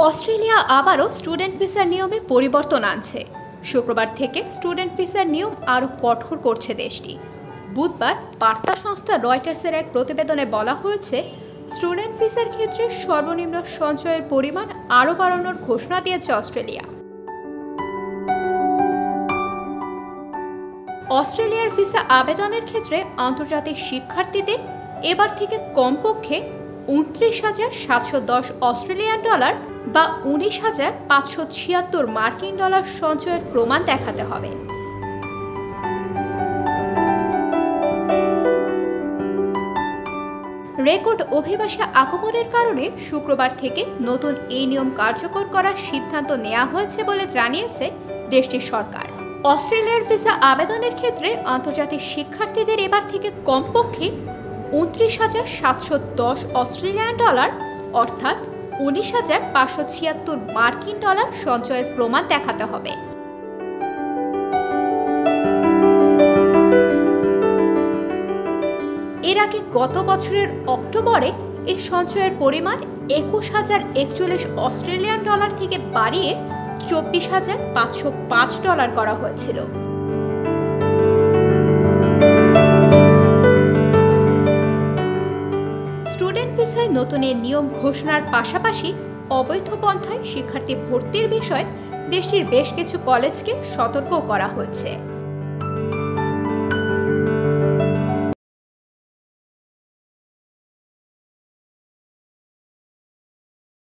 Australia আবারও student ভিসার নিয়মে পরিবর্তন আনছে। শুক্রবার থেকে স্টুডেন্ট ভিসার নিয়ম আরও কঠোর করছে দেশটি। বুধবার বার্তা সংস্থা রয়টার্সের এক প্রতিবেদনে বলা হয়েছে, স্টুডেন্ট ভিসার ক্ষেত্রে সর্বনিম্ন সঞ্চয়ের পরিমাণ আরও বাড়ানোর ঘোষণা দিয়েছে অস্ট্রেলিয়া। অস্ট্রেলিয়ার ভিসা আবেদনের ক্ষেত্রে আন্তর্জাতিক শিক্ষার্থীদের এবার থেকে কমপক্ষে 29,710 অস্ট্রেলিয়ান ডলার বা 19,576 মার্কিন ডলার সঞ্চয়ের প্রমাণ দেখাতে হবে। রেকর্ড অভিবাসী আগমনের কারণে শুক্রবার থেকে নতুন এই নিয়ম কার্যকর করার সিদ্ধান্ত নেওয়া হয়েছে বলে জানিয়েছে দেশটির সরকার। অস্ট্রেলিয়ার ভিসা আবেদনের ক্ষেত্রে আন্তর্জাতিক শিক্ষার্থীদের এবার থেকে কমপক্ষে 29,710 অস্ট্রেলিয়ান ডলার অর্থাৎ 19,576 মার্কিন ডলার সঞ্চয়ের প্রমাণ দেখাতে হবে। এর আগে গত বছরের অক্টোবরে এই সঞ্চয়ের পরিমাণ 21,041 অস্ট্রেলিয়ান ডলার থেকে বাড়িয়ে 24,505 ডলার করা হয়েছিল। স্টুডেন্ট ভিসায় নতুন এই নিয়ম ঘোষণার পাশাপাশি অবৈধ পন্থায় শিক্ষার্থী ভর্তির বিষয়ে দেশটির বেশ কিছু কলেজকে সতর্ক করা হয়েছে।